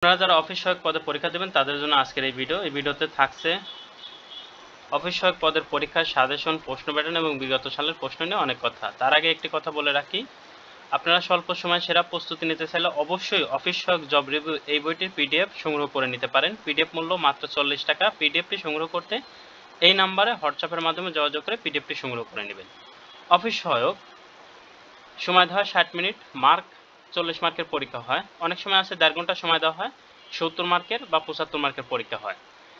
আপনারা যারা অফিস সহায়ক পদে পরীক্ষা দেবেন তাদের জন্য আজকের এই ভিডিওতে থাকছে অফিস সহায়ক পদের পরীক্ষার সাজেশন, প্রশ্ন প্যাটার্ন এবং বিগত সালের প্রশ্ন নিয়ে অনেক কথা। তার আগে একটি কথা বলে রাখি, আপনারা স্বল্প সময় সেরা প্রস্তুতি নিতে চাইলে অবশ্যই অফিস সহায়ক জব রিভিউ এই বইটির পিডিএফ সংগ্রহ করে নিতে পারেন। পিডিএফ মূল্য মাত্র 40 টাকা। পিডিএফটি সংগ্রহ করতে এই নাম্বারে হোয়াটসঅ্যাপের মাধ্যমে যোগাযোগ করে পিডিএফটি সংগ্রহ করে নেবেন। অফিস সহায়ক সময় দেওয়া 60 মিনিট, মার্ক 40 মার্কের পরীক্ষা হয়। অনেক সময় আছে 1.5 ঘন্টা সময় দেওয়া হয়, 70 মার্কের বা 75 মার্কের পরীক্ষা হয়।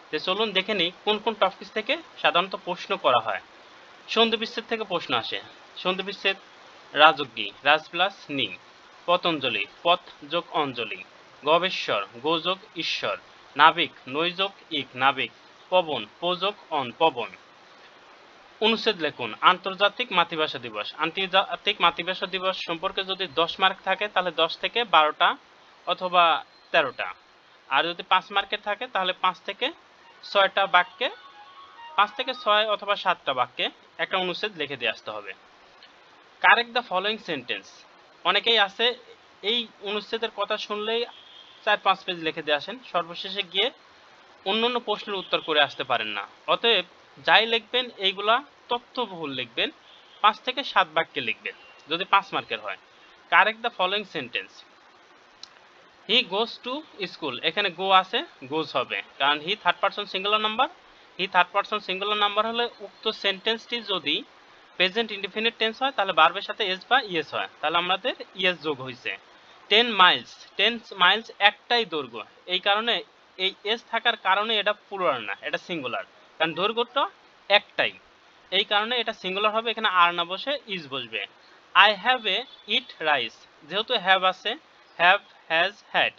তো চলুন দেখে নিই কোন কোন টপিক থেকে সাধারণত প্রশ্ন করা হয়। সন্ধি বিচ্ছেদ থেকে প্রশ্ন আসে। সন্ধি বিচ্ছেদ: রাজজ্ঞী, রাজ প্লাস নি। পতঞ্জলি, পথ যোগ অঞ্জলি। গবেশ্বর, গো যোগ ঈশ্বর। নাবিক, নৈ যোগ ইক, নাবিক। পবন, পো যোগ অন, পবন। অনুচ্ছেদ লিখুন। আন্তর্জাতিক মাতৃভাষা দিবস। আন্তর্জাতিক মাতৃভাষা দিবস সম্পর্কে যদি 10 মার্ক থাকে তাহলে 10 থেকে 12টা অথবা 13টা, আর যদি 5 মার্কের থাকে তাহলে 5 থেকে 6টা বাক্যে, 5 থেকে 6 অথবা 7টা বাক্যে একটা অনুচ্ছেদ লিখে দিয়ে আসতে হবে। Correct the following sentence. অনেকেই আছে এই অনুচ্ছেদের কথা শুনলেই 4-5 পেজ লিখে দিয়ে আসেন, সর্বশেষে গিয়ে অন্যান্য প্রশ্নের উত্তর করে আসতে পারেন না। অতএব যাই লিখবেন এইগুলা তথ্যবহুল লিখবেন, 5 থেকে 7 বাক্যে লিখবেন যদি 5 মার্কের হয়। Correct the following sentence. He goes to school, এখানে গো আছে, গোজ হবে, কারণ he third person singular number. He third person singular number হলে উক্ত সেন্টেন্সটি যদি প্রেজেন্ট ইনডিফিনিট টেন্স হয় তাহলে ভার্বের সাথে এস বা ইয়েস হয়, তাহলে আমাদের ইয়েস যোগ হয়েছে। 10 মাইলস, 10 মাইলস একটাই দৈর্ঘ্য, এই কারণে এই এস থাকার কারণে এটা প্লুরাল না, এটা সিঙ্গুলার, কারণ দৈর্ঘ্যটা একটাই, এই কারণে এটা সিঙ্গুলার হবে, এখানে আর না বসে ইজ বসবে। I have a eat rice, যেহেতু হ্যাভ আছে, হ্যাভ, হ্যাজ, হ্যাড,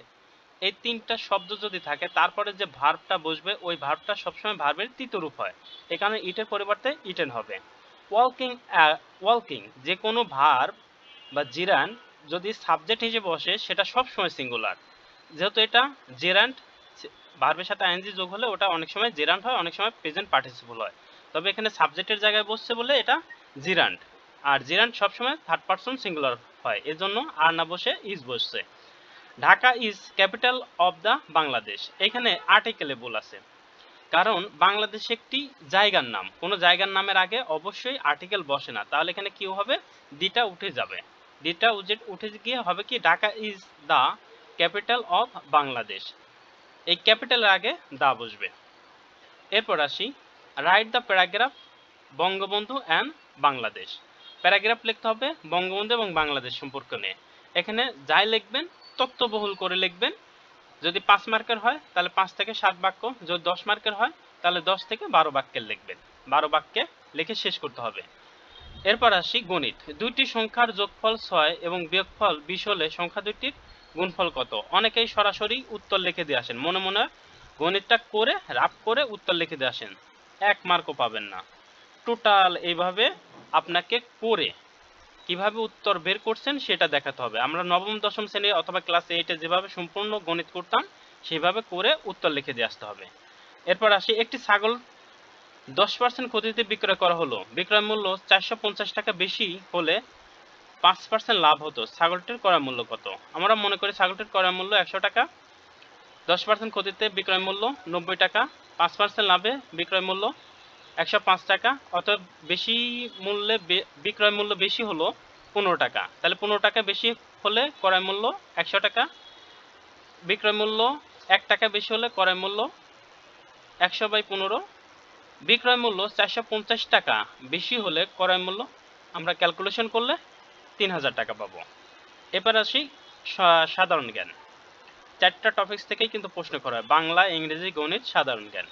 এই তিনটা শব্দ যদি থাকে তারপরে যে ভার্বটা বসবে ওই ভার্বটা সবসময় ভার্বের তৃতীয় রূপ হয়, এই কারণে ইটের পরিবর্তে ইটেন হবে। ওয়াকিং, ওয়াকিং যে কোনো ভার্ব বা জিরান্ড যদি সাবজেক্ট হিসেবে বসে সেটা সবসময় সিঙ্গুলার, যেহেতু এটা জেরান্ড, ভার্বের সাথে আইএনজি যোগ হলে ওটা অনেক সময় জেরান্ড হয়, অনেক সময় প্রেজেন্ট পার্টিসিপল হয়, তবে এখানে সাবজেক্টের জায়গায় বসছে বলে এটা জিরান্ড, আর জিরান্ড সবসময় থার্ড পারসন সিঙ্গুলার হয়, এজন্য আর না বসে ইজ বসছে। Dhaka is capital of the Bangladesh, এখানে আর্টিকেলে ভুল আছে, কারণ বাংলাদেশ একটি জায়গার নাম, কোনো জায়গার নামের আগে অবশ্যই আর্টিকেল বসে না, তাহলে এখানে কি হবে, ডিটা উঠে যাবে, ডিটা উঠে গিয়ে হবে কি Dhaka is the capital of Bangladesh, এই ক্যাপিটালের আগে দা বসবে। এরপর আসি, write the paragraph Bangabandhu and Bangladesh. Paragraph লিখতে হবে বঙ্গবন্ধু এবং বাংলাদেশ সম্পর্কে নিয়ে, এখানে যাই লিখবেন তথ্যবহুল করে লিখবেন, যদি 5 মার্কের হয় তাহলে 5 থেকে 7 বাক্য, যদি 10 মার্কের হয় তাহলে 10 থেকে 12 বাক্যের লিখবেন, 12 বাক্যে লিখে শেষ করতে হবে। এরপর আসি গণিত। দুইটি সংখ্যার যোগফল 6 এবং বিয়োগফল 20 হলে সংখ্যা দুইটির গুণফল কত? অনেকেই সরাসরি উত্তর লিখে দিয়ে আসেন, মনে মনে গণিতটা করে রাফ করে উত্তর লিখে দিয়ে আসেন, 1 মার্কও পাবেন না। টোটাল এইভাবে আপনাকে করে কিভাবে উত্তর বের করছেন সেটা দেখাতে হবে। আমরা নবম দশম শ্রেণী অথবা ক্লাস 8-এ যেভাবে সম্পূর্ণ গণিত করতাম সেভাবে করে উত্তর লিখে দিয়ে আসতে হবে। এরপর আসি, একটি ছাগল 10% ক্ষতিতে বিক্রয় করা হলো, বিক্রয় মূল্য 450 টাকা বেশি হলে 5% লাভ হতো, ছাগলটির ক্রয় মূল্য কত? আমরা মনে করি ছাগলটির ক্রয় মূল্য 100 টাকা, 10% ক্ষতিতে বিক্রয় মূল্য 90 টাকা, 5% লাভে বিক্রয় মূল্য 105 টাকা, অতএব বেশি মূল্যে বিক্রয় মূল্য বেশি হলো 15 টাকা, তাহলে 15 টাকা বেশি হলে ক্রয় মূল্য 100 টাকা, বিক্রয় মূল্য 1 টাকা বেশি হলে ক্রয় মূল্য 100/15, বিক্রয় মূল্য 450 টাকা বেশি হলে ক্রয় মূল্য আমরা ক্যালকুলেশন করলে 3000 টাকা পাবো। এবার আসি সাধারণ জ্ঞান। 4টা টপিকস থেকেই কিন্তু প্রশ্ন করা হয়, বাংলা, ইংরেজি, গণিত, সাধারণ জ্ঞান।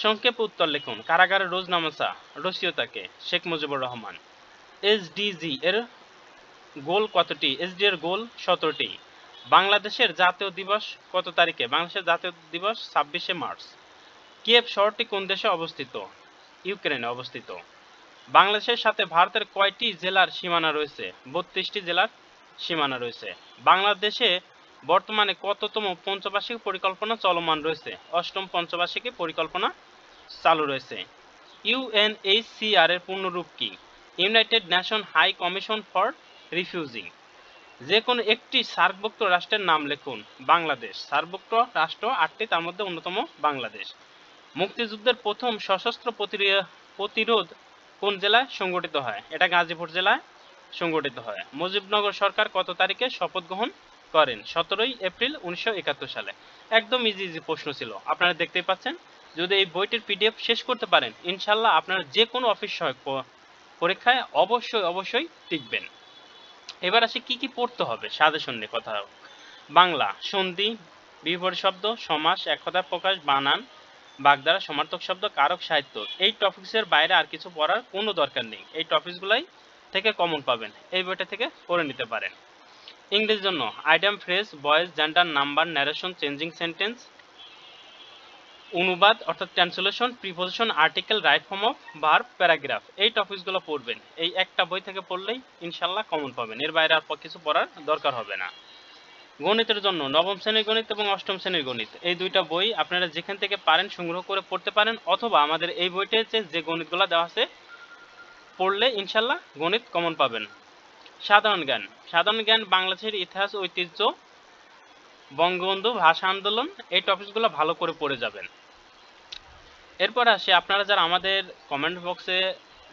সংক্ষেপে উত্তর লিখুন। কারাগারে রোজনামচা রচয়িতাকে? শেখ মুজিবুর রহমান। এসডিজি এর গোল কতটি? এসডি এর গোল 17টি। বাংলাদেশের জাতীয় দিবস কত তারিখে? বাংলাদেশের জাতীয় দিবস 26শে মার্চ। কিয়েভ শহরটি কোন দেশে অবস্থিত? ইউক্রেনে অবস্থিত। বাংলাদেশের সাথে ভারতের কয়টি জেলার সীমানা রয়েছে? 32টি জেলার সীমানা রয়েছে। বাংলাদেশে বর্তমানে কততম পঞ্চবার্ষিক পরিকল্পনা চলমান রয়েছে? 8ম পঞ্চবার্ষিকী পরিকল্পনা চালু রয়েছে। ইউএনএইচসিআর এর পূর্ণরূপ কি? United Nation High Commission for Refugee. যে কোনো একটি সার্কভুক্ত রাষ্ট্রের নাম লিখুন। বাংলাদেশ। সার্কভুক্ত রাষ্ট্র 8টি, তার মধ্যে অন্যতম বাংলাদেশ। মুক্তিযুদ্ধের প্রথম সশস্ত্র প্রতিরোধ কোন জেলায় সংগঠিত হয়? এটা গাজীপুর জেলায় সংগঠিত হয়। মুজিবনগর সরকার কত তারিখে শপথ গ্রহণ করেন? 17 এপ্রিল 1971 সালে। একদম ইজি ইজি প্রশ্ন ছিল, আপনারা দেখতেই পাচ্ছেন। যদি এই বইটির পিডিএফ শেষ করতে পারেন, ইনশাল্লাহ আপনারা যে কোনো অফিস সহায়ক পরীক্ষায় অবশ্যই অবশ্যই টিকবেন। এবার আসি কি কি পড়তে হবে সাজেশন নিয়ে কথা হোক। বাংলা সন্ধি, বিপরীত শব্দ, সমাস, এক কথায় প্রকাশ, বানান, বাগধারা, সমার্থক শব্দ, কারক, সাহিত্য। এই টপিকসের বাইরে আর কিছু পড়ার কোনো দরকার নেই। এই টপিকসগুলাই থেকে কমন পাবেন, এই বইটা থেকে পড়ে নিতে পারেন। ইংরেজির জন্য item, phrase, voice, gender, number, narration, changing sentence, অনুবাদ অর্থাৎ translation, preposition, article, right form of verb, paragraph. এই টপিকসগুলো পড়বেন। এই একটা বই থেকে পড়লেই ইনশাল্লাহ কমন পাবেন, এর বাইরে আর কিছু পড়ার দরকার হবে না। গণিতের জন্য নবম শ্রেণীর গণিত এবং অষ্টম শ্রেণীর গণিত, এই দুইটা বই আপনারা যেখান থেকে পারেন সংগ্রহ করে পড়তে পারেন, অথবা আমাদের এই বইটিতে যে গণিতগুলো দেওয়া আছে পড়লে ইনশাল্লাহ গণিত কমন পাবেন। সাধারণ জ্ঞান, সাধারণ জ্ঞান, বাংলাদেশের ইতিহাস, ঐতিহ্য, বঙ্গবন্ধু ভাষা আন্দোলন, এই টপিকসগুলো ভালো করে পড়ে যাবেন। এরপর আসি, আপনারা যারা আমাদের কমেন্ট বক্সে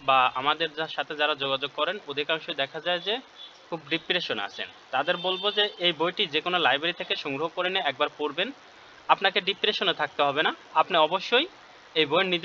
বা আমাদের সাথে যারা যোগাযোগ করেন, অধিকাংশ দেখা যায় যে খুব ডিপ্রেশন আছেন, তাদের বলবো যে এই বইটি যে কোনো লাইব্রেরি থেকে সংগ্রহ করে নিয়ে একবার পড়বেন। আপনাকে ডিপ্রেশনে থাকতে হবে না, আপনি অবশ্যই এই বই নিজে